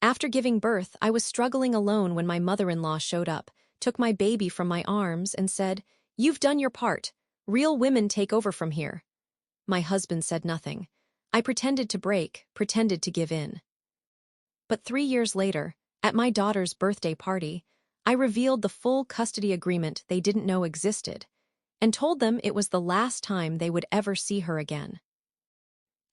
After giving birth, I was struggling alone when my mother-in-law showed up, took my baby from my arms, and said, "You've done your part. Real women take over from here." My husband said nothing. I pretended to break, pretended to give in. But 3 years later, at my daughter's birthday party, I revealed the full custody agreement they didn't know existed, and told them it was the last time they would ever see her again.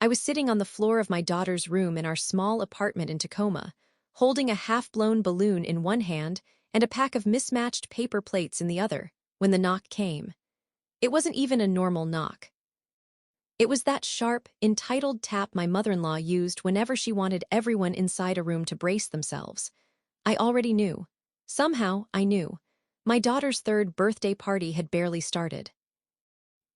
I was sitting on the floor of my daughter's room in our small apartment in Tacoma, holding a half-blown balloon in one hand and a pack of mismatched paper plates in the other, when the knock came. It wasn't even a normal knock. It was that sharp, entitled tap my mother-in-law used whenever she wanted everyone inside a room to brace themselves. I already knew. Somehow, I knew. My daughter's third birthday party had barely started.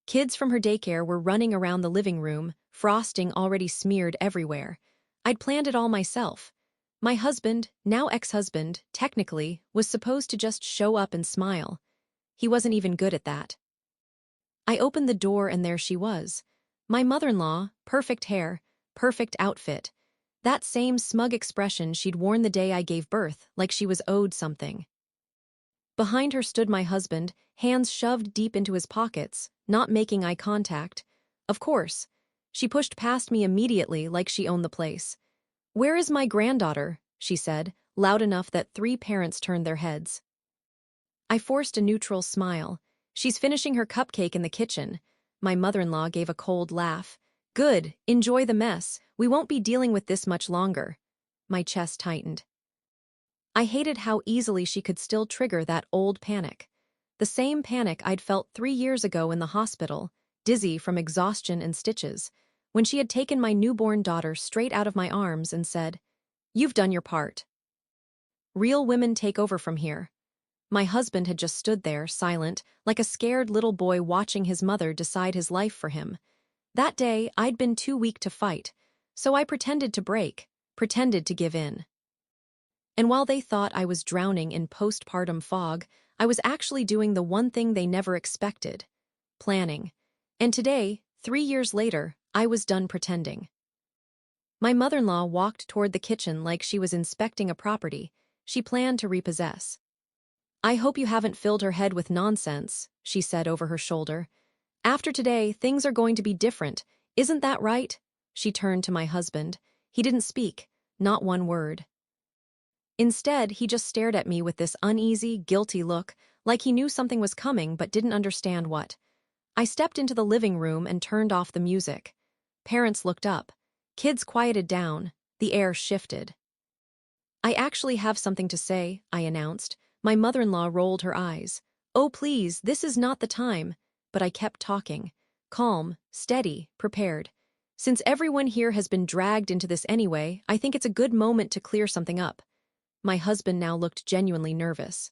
Kids from her daycare were running around the living room, frosting already smeared everywhere. I'd planned it all myself. My husband, now ex-husband, technically, was supposed to just show up and smile. He wasn't even good at that. I opened the door and there she was. My mother-in-law, perfect hair, perfect outfit. That same smug expression she'd worn the day I gave birth, like she was owed something. Behind her stood my husband, hands shoved deep into his pockets, not making eye contact. Of course. She pushed past me immediately like she owned the place. "Where is my granddaughter?" she said, loud enough that 3 parents turned their heads. I forced a neutral smile. "She's finishing her cupcake in the kitchen." My mother-in-law gave a cold laugh. "Good, enjoy the mess. We won't be dealing with this much longer." My chest tightened. I hated how easily she could still trigger that old panic. The same panic I'd felt 3 years ago in the hospital, dizzy from exhaustion and stitches, when she had taken my newborn daughter straight out of my arms and said, "You've done your part. Real women take over from here." My husband had just stood there, silent, like a scared little boy watching his mother decide his life for him. That day, I'd been too weak to fight, so I pretended to break, pretended to give in. And while they thought I was drowning in postpartum fog, I was actually doing the one thing they never expected: planning. And today, 3 years later, I was done pretending. My mother-in-law walked toward the kitchen like she was inspecting a property she planned to repossess. "I hope you haven't filled her head with nonsense," she said over her shoulder. "After today, things are going to be different. Isn't that right?" She turned to my husband. He didn't speak, not one word. Instead, he just stared at me with this uneasy, guilty look, like he knew something was coming but didn't understand what. I stepped into the living room and turned off the music. Parents looked up. Kids quieted down. The air shifted. "I actually have something to say," I announced. My mother-in-law rolled her eyes. "Oh, please, this is not the time." But I kept talking. Calm, steady, prepared. "Since everyone here has been dragged into this anyway, I think it's a good moment to clear something up." My husband now looked genuinely nervous.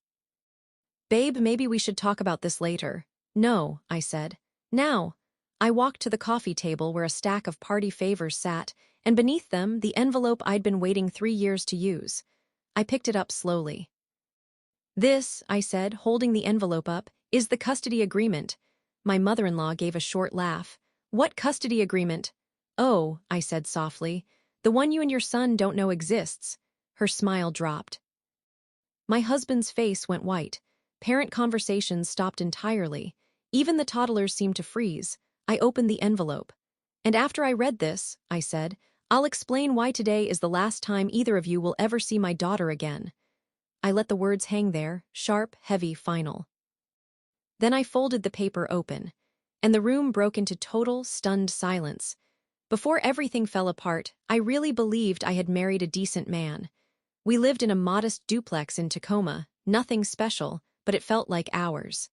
"Babe, maybe we should talk about this later." "No," I said. "Now." I walked to the coffee table where a stack of party favors sat, and beneath them, the envelope I'd been waiting 3 years to use. I picked it up slowly. "This," I said, holding the envelope up, "is the custody agreement." My mother-in-law gave a short laugh. "What custody agreement?" "Oh," I said softly, "the one you and your son don't know exists." Her smile dropped. My husband's face went white. Parent conversations stopped entirely. Even the toddlers seemed to freeze. I opened the envelope. "And after I read this," I said, "I'll explain why today is the last time either of you will ever see my daughter again." I let the words hang there, sharp, heavy, final. Then I folded the paper open, and the room broke into total, stunned silence. Before everything fell apart, I really believed I had married a decent man. We lived in a modest duplex in Tacoma, nothing special, but it felt like ours.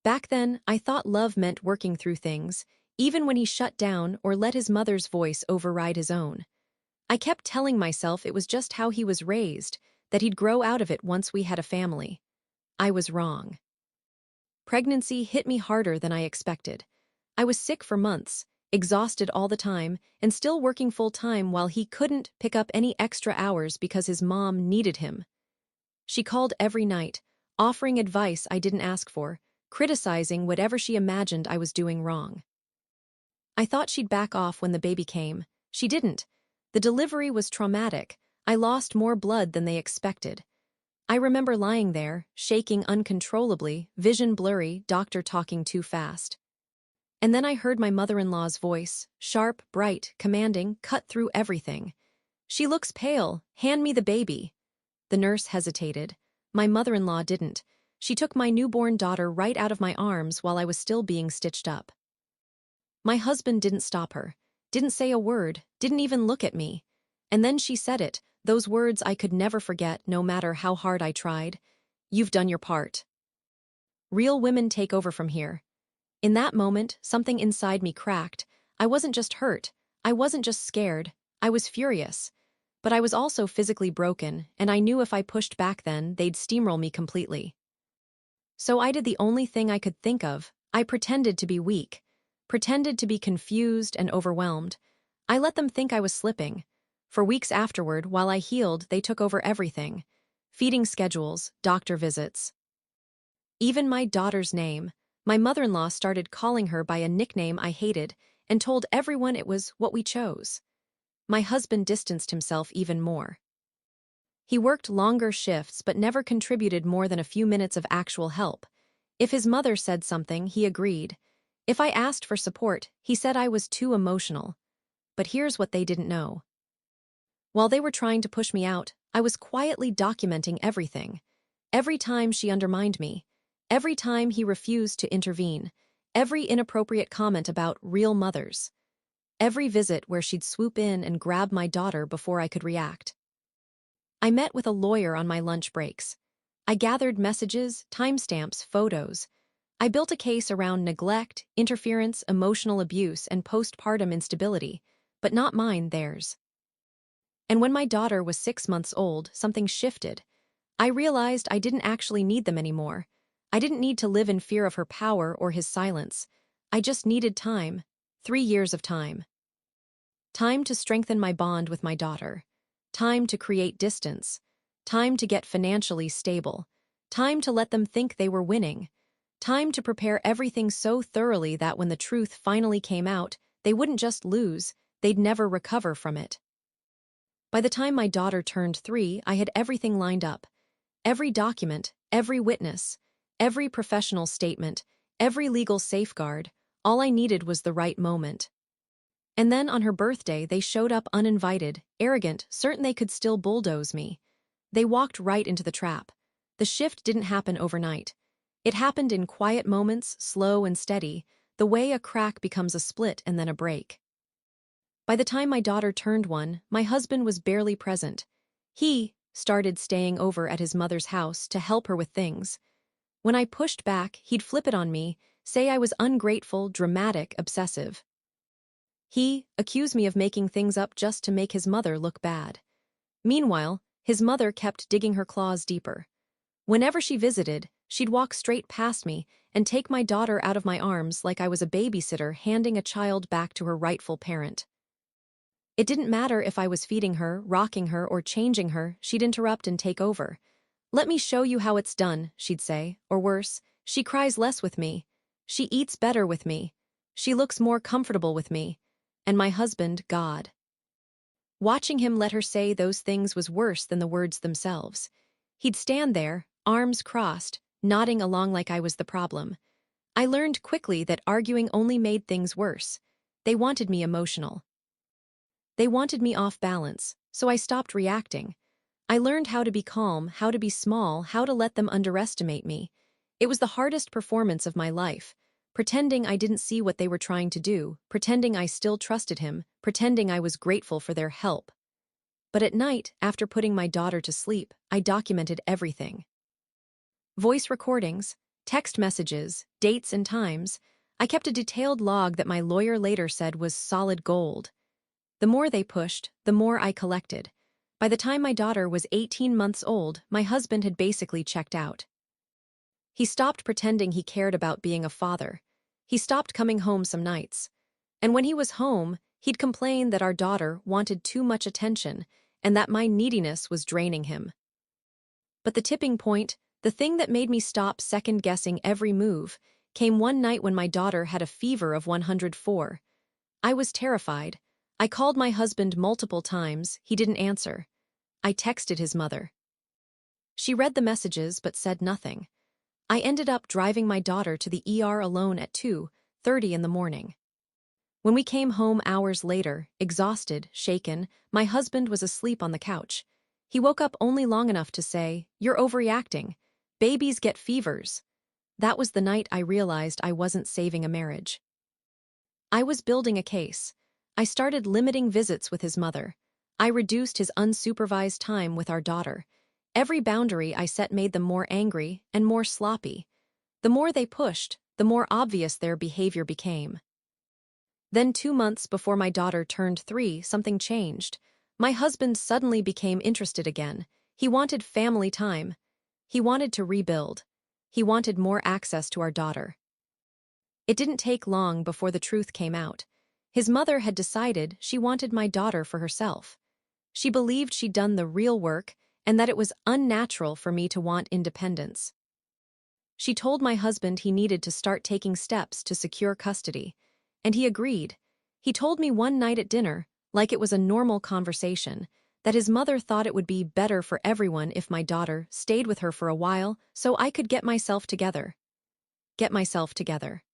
Back then, I thought love meant working through things, even when he shut down or let his mother's voice override his own. I kept telling myself it was just how he was raised, that he'd grow out of it once we had a family. I was wrong. Pregnancy hit me harder than I expected. I was sick for months, exhausted all the time, and still working full-time while he couldn't pick up any extra hours because his mom needed him. She called every night, offering advice I didn't ask for, criticizing whatever she imagined I was doing wrong. I thought she'd back off when the baby came. She didn't. The delivery was traumatic. I lost more blood than they expected. I remember lying there, shaking uncontrollably, vision blurry, doctor talking too fast. And then I heard my mother-in-law's voice, sharp, bright, commanding, cut through everything. "She looks pale. Hand me the baby." The nurse hesitated. My mother-in-law didn't. She took my newborn daughter right out of my arms while I was still being stitched up. My husband didn't stop her, didn't say a word, didn't even look at me. And then she said it, those words I could never forget no matter how hard I tried. "You've done your part. Real women take over from here." In that moment, something inside me cracked. I wasn't just hurt. I wasn't just scared. I was furious. But I was also physically broken, and I knew if I pushed back then, they'd steamroll me completely. So I did the only thing I could think of. I pretended to be weak. Pretended to be confused and overwhelmed. I let them think I was slipping. For weeks afterward, while I healed, they took over everything. Feeding schedules, doctor visits. Even my daughter's name. My mother-in-law started calling her by a nickname I hated and told everyone it was what we chose. My husband distanced himself even more. He worked longer shifts but never contributed more than a few minutes of actual help. If his mother said something, he agreed. If I asked for support, he said I was too emotional. But here's what they didn't know. While they were trying to push me out, I was quietly documenting everything. Every time she undermined me. Every time he refused to intervene. Every inappropriate comment about real mothers. Every visit where she'd swoop in and grab my daughter before I could react. I met with a lawyer on my lunch breaks. I gathered messages, timestamps, photos. I built a case around neglect, interference, emotional abuse, and postpartum instability, but not mine, theirs. And when my daughter was 6 months old, something shifted. I realized I didn't actually need them anymore. I didn't need to live in fear of her power or his silence. I just needed time. 3 years of time. Time to strengthen my bond with my daughter. Time to create distance. Time to get financially stable. Time to let them think they were winning. Time to prepare everything so thoroughly that when the truth finally came out, they wouldn't just lose, they'd never recover from it. By the time my daughter turned 3, I had everything lined up. Every document, every witness, every professional statement, every legal safeguard. All I needed was the right moment. And then on her birthday, they showed up uninvited, arrogant, certain they could still bulldoze me. They walked right into the trap. The shift didn't happen overnight. It happened in quiet moments, slow and steady, the way a crack becomes a split and then a break. By the time my daughter turned 1, my husband was barely present. He started staying over at his mother's house to help her with things. When I pushed back, he'd flip it on me, say I was ungrateful, dramatic, obsessive. He accused me of making things up just to make his mother look bad. Meanwhile, his mother kept digging her claws deeper. Whenever she visited, she'd walk straight past me and take my daughter out of my arms like I was a babysitter handing a child back to her rightful parent. It didn't matter if I was feeding her, rocking her, or changing her, she'd interrupt and take over. "Let me show you how it's done," she'd say, or worse, "She cries less with me. She eats better with me. She looks more comfortable with me." And my husband, God. Watching him let her say those things was worse than the words themselves. He'd stand there, arms crossed, nodding along like I was the problem. I learned quickly that arguing only made things worse. They wanted me emotional. They wanted me off balance, so I stopped reacting. I learned how to be calm, how to be small, how to let them underestimate me. It was the hardest performance of my life. Pretending I didn't see what they were trying to do, pretending I still trusted him, pretending I was grateful for their help. But at night, after putting my daughter to sleep, I documented everything. Voice recordings, text messages, dates and times. I kept a detailed log that my lawyer later said was solid gold. The more they pushed, the more I collected. By the time my daughter was 18 months old, my husband had basically checked out. He stopped pretending he cared about being a father. He stopped coming home some nights. And when he was home, he'd complain that our daughter wanted too much attention and that my neediness was draining him. But the tipping point, the thing that made me stop second-guessing every move, came one night when my daughter had a fever of 104. I was terrified. I called my husband multiple times, he didn't answer. I texted his mother. She read the messages but said nothing. I ended up driving my daughter to the ER alone at 2:30 in the morning. When we came home hours later, exhausted, shaken, my husband was asleep on the couch. He woke up only long enough to say, "You're overreacting. Babies get fevers." That was the night I realized I wasn't saving a marriage. I was building a case. I started limiting visits with his mother. I reduced his unsupervised time with our daughter. Every boundary I set made them more angry and more sloppy. The more they pushed, the more obvious their behavior became. Then 2 months before my daughter turned 3, something changed. My husband suddenly became interested again. He wanted family time. He wanted to rebuild. He wanted more access to our daughter. It didn't take long before the truth came out. His mother had decided she wanted my daughter for herself. She believed she'd done the real work and that it was unnatural for me to want independence. She told my husband he needed to start taking steps to secure custody, and he agreed. He told me one night at dinner, like it was a normal conversation, that his mother thought it would be better for everyone if my daughter stayed with her for a while so I could get myself together. Get myself together.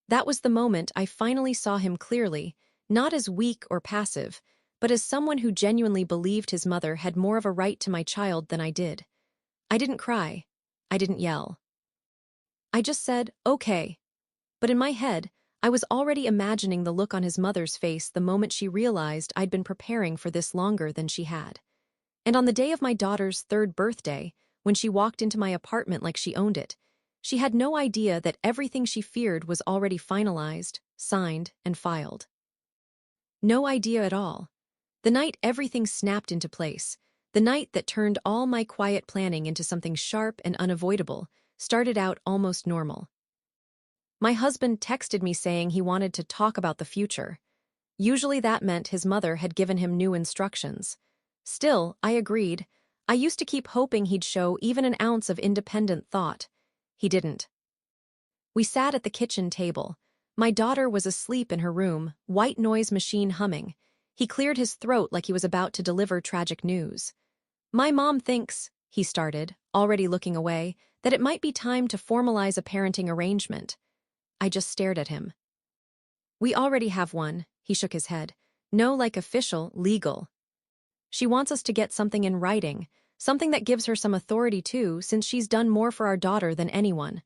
That was the moment I finally saw him clearly, not as weak or passive, but as someone who genuinely believed his mother had more of a right to my child than I did. I didn't cry. I didn't yell. I just said, "Okay." But in my head, I was already imagining the look on his mother's face the moment she realized I'd been preparing for this longer than she had. And on the day of my daughter's 3rd birthday, when she walked into my apartment like she owned it, she had no idea that everything she feared was already finalized, signed, and filed. No idea at all. The night everything snapped into place, the night that turned all my quiet planning into something sharp and unavoidable, started out almost normal. My husband texted me saying he wanted to talk about the future. Usually that meant his mother had given him new instructions. Still, I agreed. I used to keep hoping he'd show even an ounce of independent thought. He didn't. We sat at the kitchen table. My daughter was asleep in her room, white noise machine humming. He cleared his throat like he was about to deliver tragic news. "My mom thinks," he started, already looking away, "that it might be time to formalize a parenting arrangement." I just stared at him. "We already have one," he shook his head. "No, like official, legal. She wants us to get something in writing, something that gives her some authority too, since she's done more for our daughter than anyone."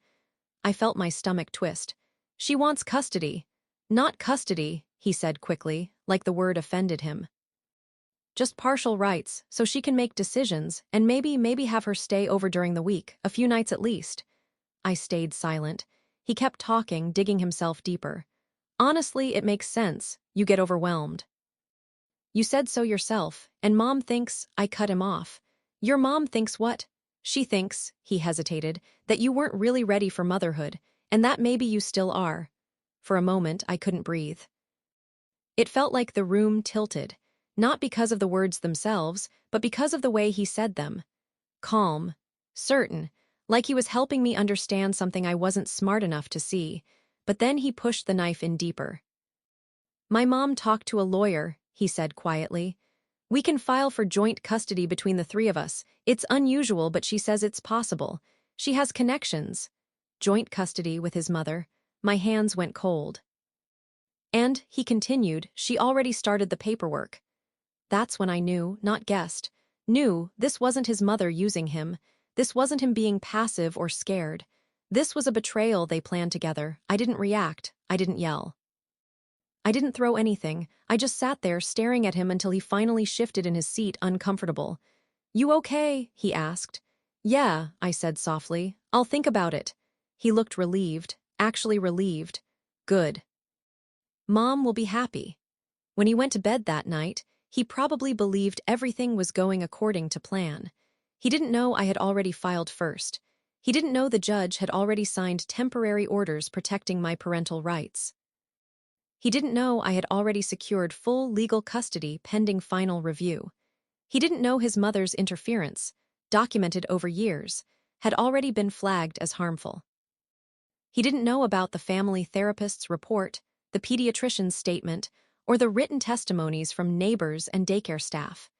I felt my stomach twist. "She wants custody." "Not custody," he said quickly, like the word offended him. "Just partial rights, so she can make decisions, and maybe have her stay over during the week, a few nights at least." I stayed silent. He kept talking, digging himself deeper. "Honestly, it makes sense. You get overwhelmed." "You said so yourself, and Mom thinks," I cut him off. "Your mom thinks what?" "She thinks," he hesitated, "that you weren't really ready for motherhood, and that maybe you still are." For a moment, I couldn't breathe. It felt like the room tilted, not because of the words themselves, but because of the way he said them. Calm, certain, like he was helping me understand something I wasn't smart enough to see, but then he pushed the knife in deeper. "My mom talked to a lawyer," he said quietly. "We can file for joint custody between the 3 of us. It's unusual, but she says it's possible. She has connections." Joint custody with his mother. My hands went cold. "And," he continued, "she already started the paperwork." That's when I knew, not guessed. Knew this wasn't his mother using him. This wasn't him being passive or scared. This was a betrayal they planned together. I didn't react. I didn't yell. I didn't throw anything. I just sat there staring at him until he finally shifted in his seat, uncomfortable. "You okay?" he asked. "Yeah," I said softly. "I'll think about it." He looked relieved, actually relieved. "Good. Mom will be happy." When he went to bed that night, he probably believed everything was going according to plan. He didn't know I had already filed first. He didn't know the judge had already signed temporary orders protecting my parental rights. He didn't know I had already secured full legal custody pending final review. He didn't know his mother's interference, documented over years, had already been flagged as harmful. He didn't know about the family therapist's report, the pediatrician's statement, or the written testimonies from neighbors and daycare staff.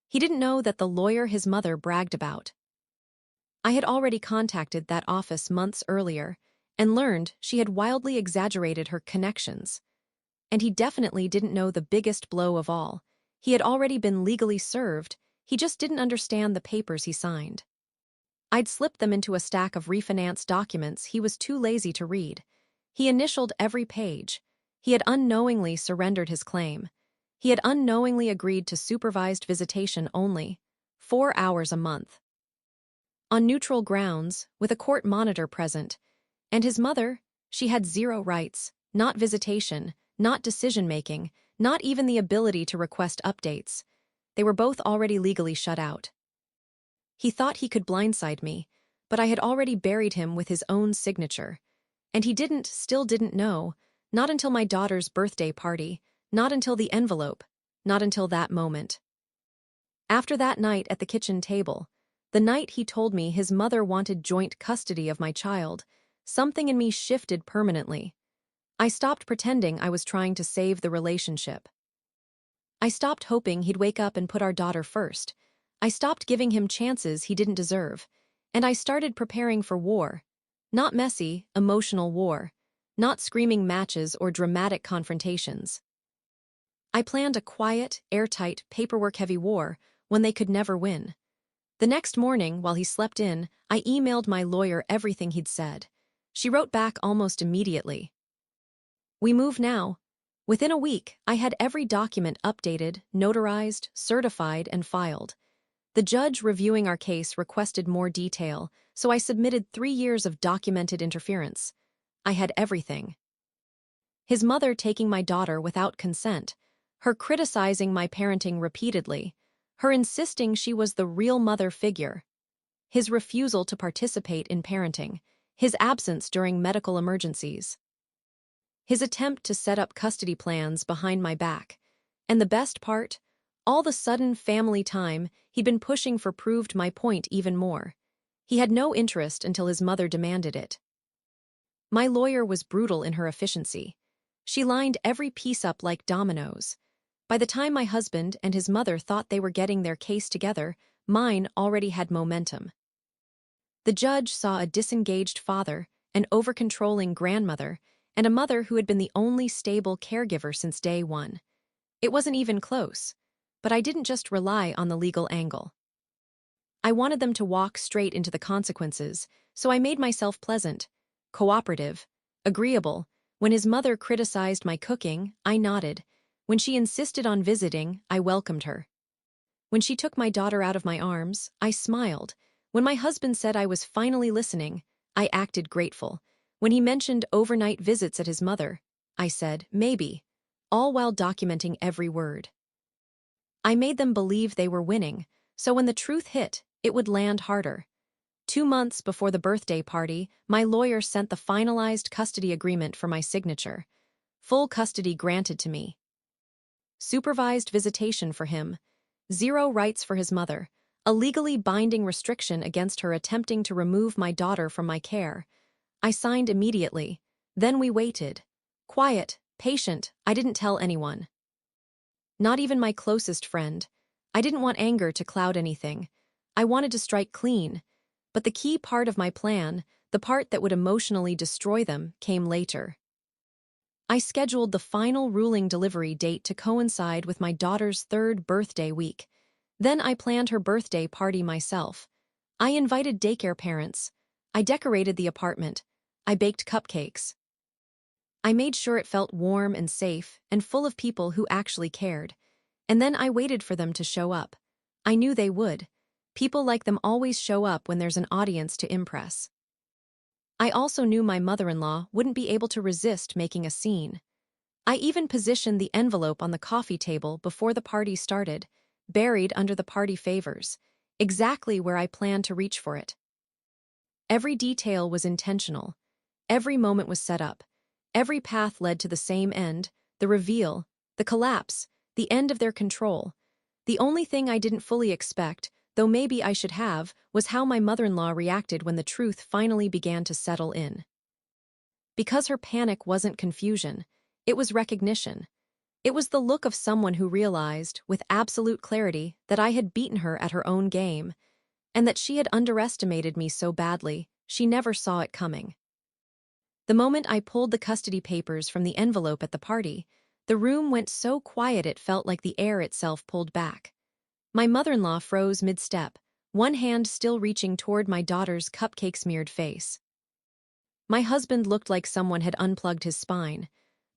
He didn't know that the lawyer his mother bragged about. I had already contacted that office months earlier and learned she had wildly exaggerated her connections. And he definitely didn't know the biggest blow of all. He had already been legally served, he just didn't understand the papers he signed. I'd slipped them into a stack of refinance documents he was too lazy to read. He initialed every page. He had unknowingly surrendered his claim. He had unknowingly agreed to supervised visitation only, 4 hours a month. On neutral grounds, with a court monitor present. And his mother, she had zero rights, not visitation, not decision-making, not even the ability to request updates. They were both already legally shut out. He thought he could blindside me, but I had already buried him with his own signature. And he still didn't know, not until my daughter's birthday party, not until the envelope, not until that moment. After that night at the kitchen table, the night he told me his mother wanted joint custody of my child, something in me shifted permanently. I stopped pretending I was trying to save the relationship. I stopped hoping he'd wake up and put our daughter first. I stopped giving him chances he didn't deserve. And I started preparing for war. Not messy, emotional war. Not screaming matches or dramatic confrontations. I planned a quiet, airtight, paperwork-heavy war, one they could never win. The next morning, while he slept in, I emailed my lawyer everything he'd said. She wrote back almost immediately. "We move now." Within a week, I had every document updated, notarized, certified, and filed. The judge reviewing our case requested more detail, so I submitted 3 years of documented interference. I had everything. His mother taking my daughter without consent, her criticizing my parenting repeatedly, her insisting she was the real mother figure, his refusal to participate in parenting, his absence during medical emergencies, his attempt to set up custody plans behind my back, and the best part, all the sudden family time he'd been pushing for proved my point even more. He had no interest until his mother demanded it. My lawyer was brutal in her efficiency. She lined every piece up like dominoes. By the time my husband and his mother thought they were getting their case together, mine already had momentum. The judge saw a disengaged father, an over-controlling grandmother, and a mother who had been the only stable caregiver since day one. It wasn't even close, but I didn't just rely on the legal angle. I wanted them to walk straight into the consequences, so I made myself pleasant, cooperative, agreeable. When his mother criticized my cooking, I nodded. When she insisted on visiting, I welcomed her. When she took my daughter out of my arms, I smiled. When my husband said I was finally listening, I acted grateful. When he mentioned overnight visits at his mother, I said, maybe, all while documenting every word. I made them believe they were winning, so when the truth hit, it would land harder. 2 months before the birthday party, my lawyer sent the finalized custody agreement for my signature. Full custody granted to me. Supervised visitation for him. 0 rights for his mother. A legally binding restriction against her attempting to remove my daughter from my care. I signed immediately. Then we waited. Quiet, patient, I didn't tell anyone. Not even my closest friend. I didn't want anger to cloud anything. I wanted to strike clean. But the key part of my plan, the part that would emotionally destroy them, came later. I scheduled the final ruling delivery date to coincide with my daughter's 3rd birthday week. Then I planned her birthday party myself. I invited daycare parents. I decorated the apartment. I baked cupcakes. I made sure it felt warm and safe and full of people who actually cared. And then I waited for them to show up. I knew they would. People like them always show up when there's an audience to impress. I also knew my mother-in-law wouldn't be able to resist making a scene. I even positioned the envelope on the coffee table before the party started, buried under the party favors, exactly where I planned to reach for it. Every detail was intentional. Every moment was set up. Every path led to the same end, the reveal, the collapse, the end of their control. The only thing I didn't fully expect, though maybe I should have, was how my mother-in-law reacted when the truth finally began to settle in. Because her panic wasn't confusion, it was recognition. It was the look of someone who realized, with absolute clarity, that I had beaten her at her own game, and that she had underestimated me so badly, she never saw it coming. The moment I pulled the custody papers from the envelope at the party, the room went so quiet it felt like the air itself pulled back. My mother-in-law froze mid-step, one hand still reaching toward my daughter's cupcake-smeared face. My husband looked like someone had unplugged his spine.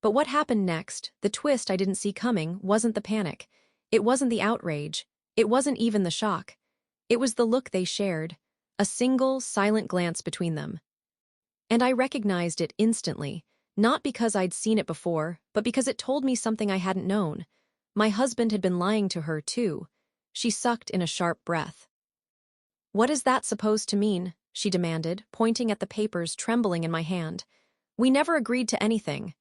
But what happened next, the twist I didn't see coming, wasn't the panic. It wasn't the outrage. It wasn't even the shock. It was the look they shared, a single, silent glance between them. And I recognized it instantly, not because I'd seen it before, but because it told me something I hadn't known. My husband had been lying to her, too. She sucked in a sharp breath. "What is that supposed to mean?" she demanded, pointing at the papers trembling in my hand. "We never agreed to anything."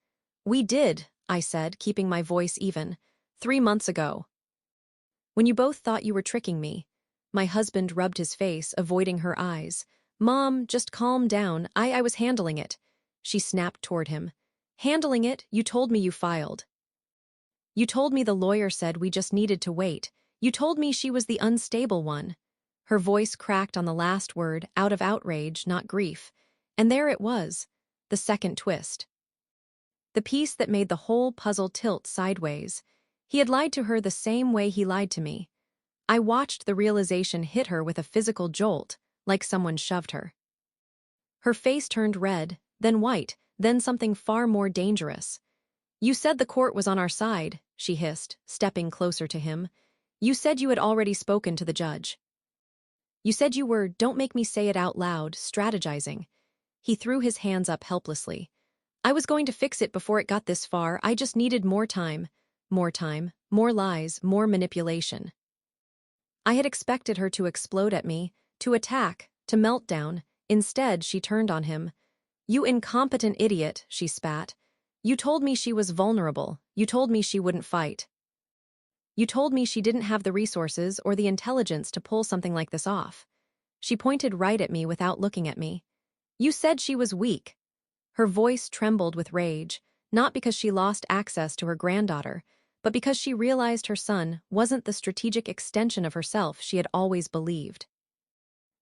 "We did," I said, keeping my voice even. 3 months ago. When you both thought you were tricking me." My husband rubbed his face, avoiding her eyes. "Mom, just calm down. I was handling it." She snapped toward him. "Handling it? You told me you filed. You told me the lawyer said we just needed to wait. You told me she was the unstable one." Her voice cracked on the last word, out of outrage, not grief. And there it was, the second twist. The piece that made the whole puzzle tilt sideways. He had lied to her the same way he lied to me. I watched the realization hit her with a physical jolt, like someone shoved her. Her face turned red, then white, then something far more dangerous. "You said the court was on our side," she hissed, stepping closer to him. "You said you had already spoken to the judge. You said you were, don't make me say it out loud, strategizing." He threw his hands up helplessly. "I was going to fix it before it got this far. I just needed more time. More time, more lies, more manipulation." I had expected her to explode at me, to attack, to melt down. Instead, she turned on him. "You incompetent idiot," she spat. "You told me she was vulnerable. You told me she wouldn't fight. You told me she didn't have the resources or the intelligence to pull something like this off." She pointed right at me without looking at me. "You said she was weak." Her voice trembled with rage, not because she lost access to her granddaughter, but because she realized her son wasn't the strategic extension of herself she had always believed.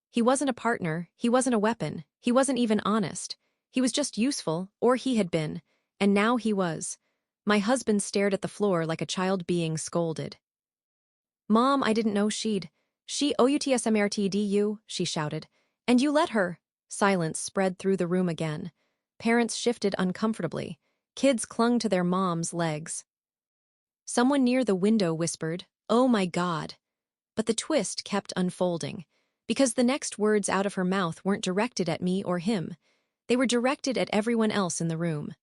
He wasn't a partner, he wasn't a weapon, he wasn't even honest. He was just useful, or he had been, and now he was. My husband stared at the floor like a child being scolded. "Mom, I didn't know she outsmrtdu," she shouted. "And you let her." Silence spread through the room again. Parents shifted uncomfortably. Kids clung to their moms' legs. Someone near the window whispered, "Oh my God." But the twist kept unfolding, because the next words out of her mouth weren't directed at me or him. They were directed at everyone else in the room.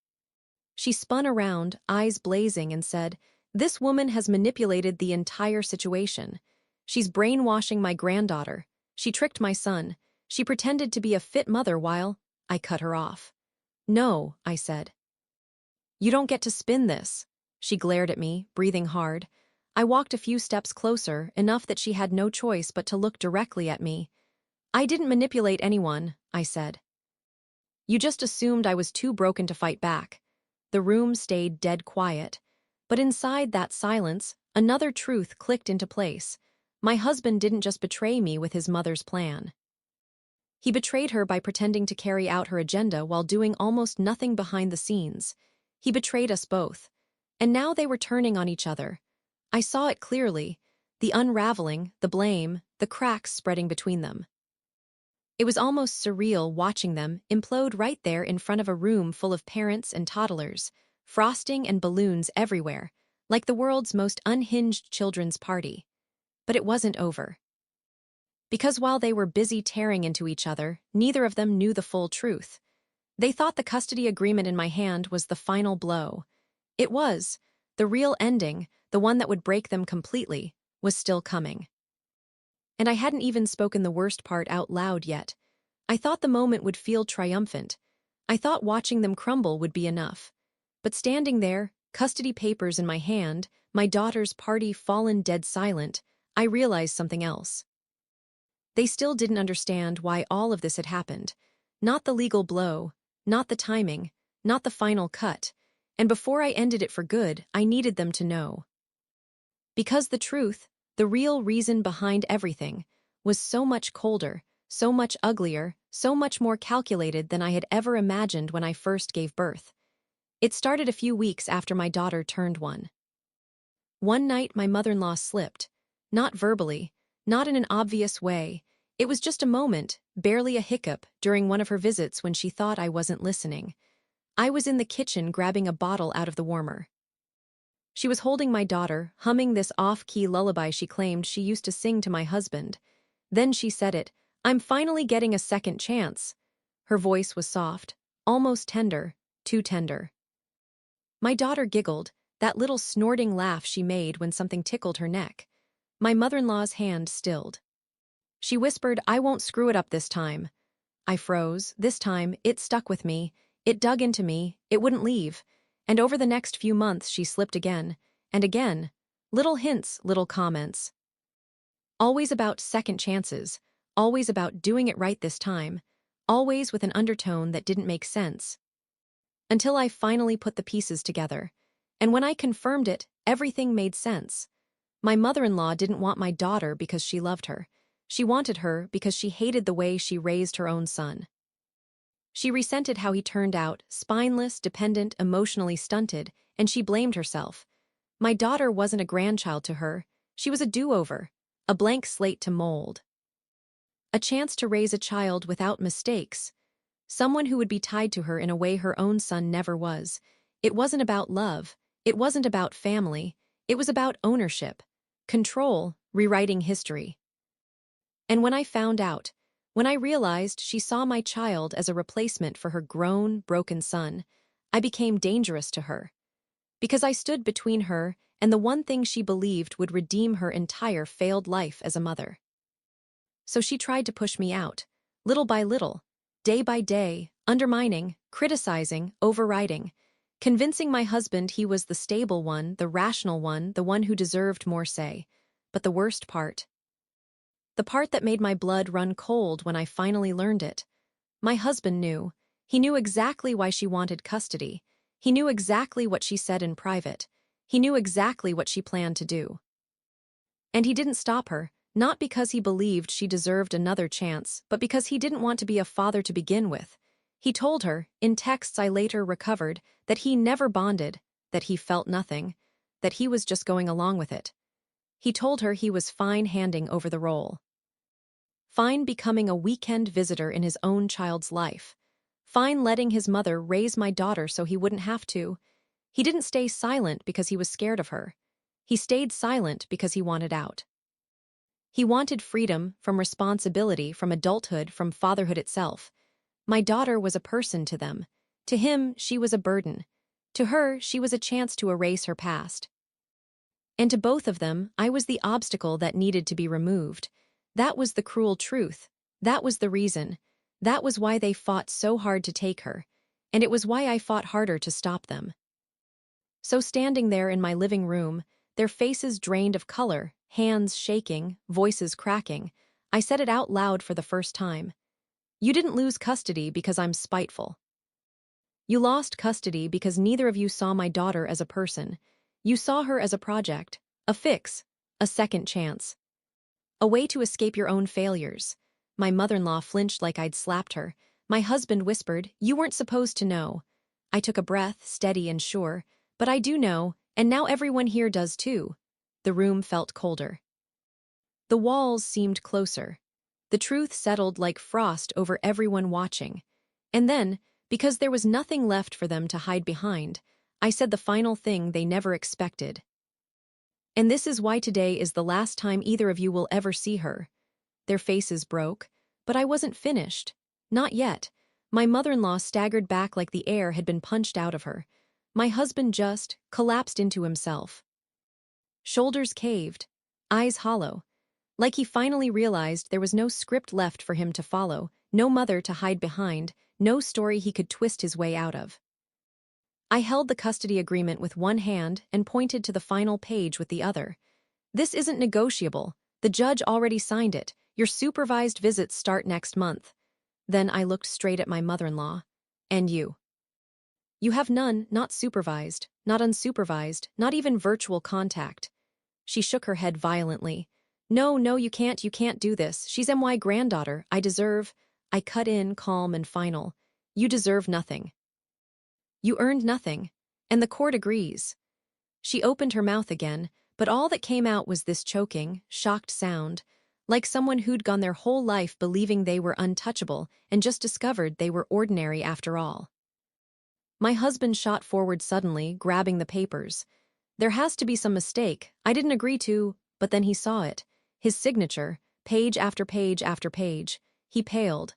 She spun around, eyes blazing, and said, "This woman has manipulated the entire situation. She's brainwashing my granddaughter. She tricked my son. She pretended to be a fit mother while—" I cut her off. "No," I said. "You don't get to spin this." She glared at me, breathing hard. I walked a few steps closer, enough that she had no choice but to look directly at me. "I didn't manipulate anyone," I said. "You just assumed I was too broken to fight back." The room stayed dead quiet. But inside that silence, another truth clicked into place. My husband didn't just betray me with his mother's plan. He betrayed her by pretending to carry out her agenda while doing almost nothing behind the scenes. He betrayed us both. And now they were turning on each other. I saw it clearly, the unraveling, the blame, the cracks spreading between them. It was almost surreal watching them implode right there in front of a room full of parents and toddlers, frosting and balloons everywhere, like the world's most unhinged children's party. But it wasn't over. Because while they were busy tearing into each other, neither of them knew the full truth. They thought the custody agreement in my hand was the final blow. It was. The real ending, the one that would break them completely, was still coming. And I hadn't even spoken the worst part out loud yet. I thought the moment would feel triumphant. I thought watching them crumble would be enough. But standing there, custody papers in my hand, my daughter's party fallen dead silent, I realized something else. They still didn't understand why all of this had happened. Not the legal blow, not the timing, not the final cut. And before I ended it for good, I needed them to know. Because the truth, the real reason behind everything, was so much colder, so much uglier, so much more calculated than I had ever imagined when I first gave birth. It started a few weeks after my daughter turned 1. One night my mother-in-law slipped. Not verbally, not in an obvious way. It was just a moment, barely a hiccup, during one of her visits when she thought I wasn't listening. I was in the kitchen grabbing a bottle out of the warmer. She was holding my daughter, humming this off-key lullaby she claimed she used to sing to my husband. Then she said it, "I'm finally getting a second chance." Her voice was soft, almost tender, too tender. My daughter giggled, that little snorting laugh she made when something tickled her neck. My mother-in-law's hand stilled. She whispered, "I won't screw it up this time." I froze. This time, it stuck with me. It dug into me. It wouldn't leave. And over the next few months, she slipped again. And again. Little hints, little comments. Always about second chances. Always about doing it right this time. Always with an undertone that didn't make sense. Until I finally put the pieces together. And when I confirmed it, everything made sense. My mother-in-law didn't want my daughter because she loved her. She wanted her because she hated the way she raised her own son. She resented how he turned out, spineless, dependent, emotionally stunted, and she blamed herself. My daughter wasn't a grandchild to her. She was a do-over, a blank slate to mold. A chance to raise a child without mistakes. Someone who would be tied to her in a way her own son never was. It wasn't about love. It wasn't about family. It was about ownership, control, rewriting history. And when I found out, when I realized she saw my child as a replacement for her grown, broken son, I became dangerous to her. Because I stood between her and the one thing she believed would redeem her entire failed life as a mother. So she tried to push me out, little by little, day by day, undermining, criticizing, overriding, convincing my husband he was the stable one, the rational one, the one who deserved more say. But the worst part, the part that made my blood run cold when I finally learned it, my husband knew. He knew exactly why she wanted custody. He knew exactly what she said in private. He knew exactly what she planned to do. And he didn't stop her, not because he believed she deserved another chance, but because he didn't want to be a father to begin with. He told her, in texts I later recovered, that he never bonded, that he felt nothing, that he was just going along with it. He told her he was fine handing over the role. Fine becoming a weekend visitor in his own child's life. Fine letting his mother raise my daughter so he wouldn't have to. He didn't stay silent because he was scared of her. He stayed silent because he wanted out. He wanted freedom from responsibility, from adulthood, from fatherhood itself. My daughter was a person to them. To him, she was a burden. To her, she was a chance to erase her past. And to both of them, I was the obstacle that needed to be removed. That was the cruel truth. That was the reason. That was why they fought so hard to take her. And it was why I fought harder to stop them. So standing there in my living room, their faces drained of color, hands shaking, voices cracking, I said it out loud for the first time. You didn't lose custody because I'm spiteful. You lost custody because neither of you saw my daughter as a person. You saw her as a project, a fix, a second chance. A way to escape your own failures. My mother-in-law flinched like I'd slapped her. My husband whispered, "You weren't supposed to know." I took a breath, steady and sure. "But I do know, and now everyone here does too." The room felt colder. The walls seemed closer. The truth settled like frost over everyone watching. And then, because there was nothing left for them to hide behind, I said the final thing they never expected. "And this is why today is the last time either of you will ever see her." Their faces broke, but I wasn't finished. Not yet. My mother-in-law staggered back like the air had been punched out of her. My husband just collapsed into himself. Shoulders caved, eyes hollow. Like he finally realized there was no script left for him to follow, no mother to hide behind, no story he could twist his way out of. I held the custody agreement with one hand and pointed to the final page with the other. "This isn't negotiable. The judge already signed it. Your supervised visits start next month." Then I looked straight at my mother-in-law. "And you. You have none, not supervised, not unsupervised, not even virtual contact. She shook her head violently. No, no, you can't do this. She's my granddaughter. I cut in, calm and final. You deserve nothing. You earned nothing. And the court agrees. She opened her mouth again, but all that came out was this choking, shocked sound, like someone who'd gone their whole life believing they were untouchable and just discovered they were ordinary after all. My husband shot forward suddenly, grabbing the papers. There has to be some mistake. I didn't agree to, but then he saw it. His signature, page after page after page. He paled.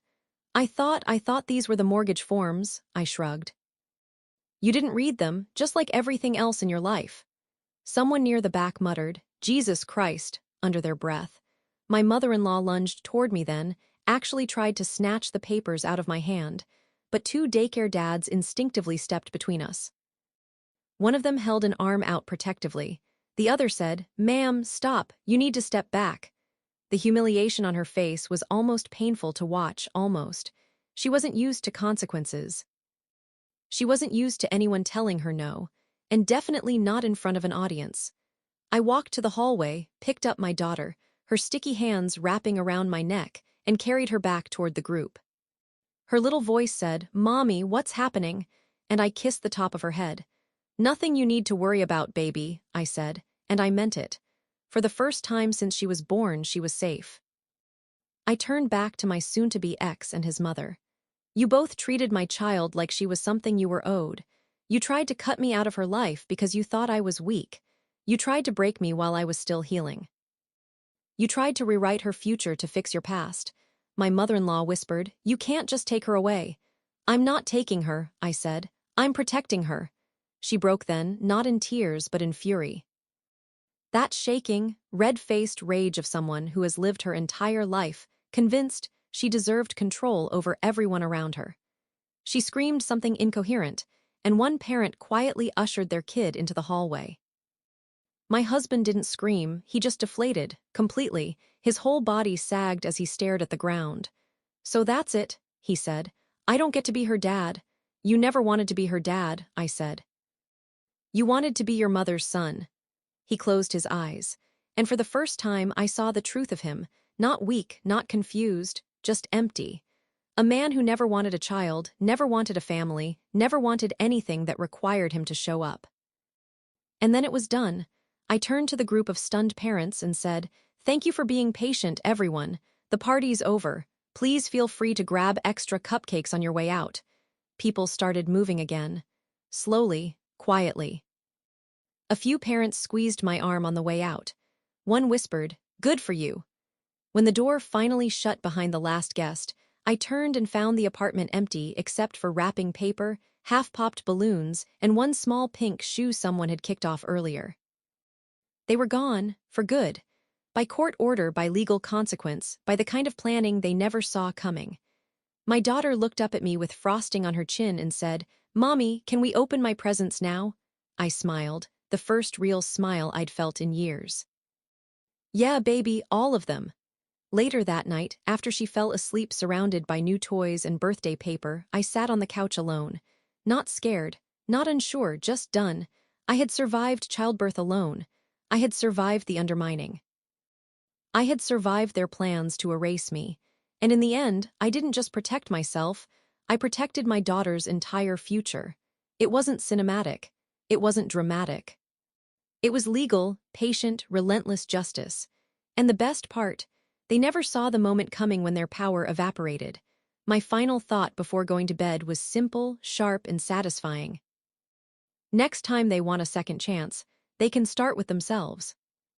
I thought these were the mortgage forms, I shrugged. You didn't read them, just like everything else in your life. Someone near the back muttered, Jesus Christ, under their breath. My mother-in-law lunged toward me then, actually tried to snatch the papers out of my hand, but two daycare dads instinctively stepped between us. One of them held an arm out protectively. The other said, Ma'am, stop, you need to step back. The humiliation on her face was almost painful to watch, almost. She wasn't used to consequences. She wasn't used to anyone telling her no, and definitely not in front of an audience. I walked to the hallway, picked up my daughter, her sticky hands wrapping around my neck, and carried her back toward the group. Her little voice said, Mommy, what's happening? And I kissed the top of her head. Nothing you need to worry about, baby, I said, and I meant it. For the first time since she was born, she was safe. I turned back to my soon-to-be ex and his mother. You both treated my child like she was something you were owed. You tried to cut me out of her life because you thought I was weak. You tried to break me while I was still healing. You tried to rewrite her future to fix your past. My mother-in-law whispered, You can't just take her away. I'm not taking her, I said. I'm protecting her. She broke then, not in tears but in fury. That shaking, red-faced rage of someone who has lived her entire life, convinced she deserved control over everyone around her. She screamed something incoherent, and one parent quietly ushered their kid into the hallway. My husband didn't scream, he just deflated, completely. His whole body sagged as he stared at the ground. So that's it, he said. I don't get to be her dad. You never wanted to be her dad, I said. You wanted to be your mother's son. He closed his eyes, and for the first time I saw the truth of him, not weak, not confused, just empty. A man who never wanted a child, never wanted a family, never wanted anything that required him to show up. And then it was done. I turned to the group of stunned parents and said, Thank you for being patient, everyone. The party's over. Please feel free to grab extra cupcakes on your way out. People started moving again. Slowly, quietly. A few parents squeezed my arm on the way out. One whispered, Good for you. When the door finally shut behind the last guest, I turned and found the apartment empty except for wrapping paper, half-popped balloons, and one small pink shoe someone had kicked off earlier. They were gone, for good. By court order, by legal consequence, by the kind of planning they never saw coming. My daughter looked up at me with frosting on her chin and said, Mommy, can we open my presents now? I smiled, the first real smile I'd felt in years. Yeah, baby, all of them. Later that night, after she fell asleep surrounded by new toys and birthday paper, I sat on the couch alone. Not scared, not unsure, just done. I had survived childbirth alone. I had survived the undermining. I had survived their plans to erase me. And in the end, I didn't just protect myself, I protected my daughter's entire future. It wasn't cinematic. It wasn't dramatic. It was legal, patient, relentless justice. And the best part, they never saw the moment coming when their power evaporated. My final thought before going to bed was simple, sharp, and satisfying. Next time they want a second chance, they can start with themselves.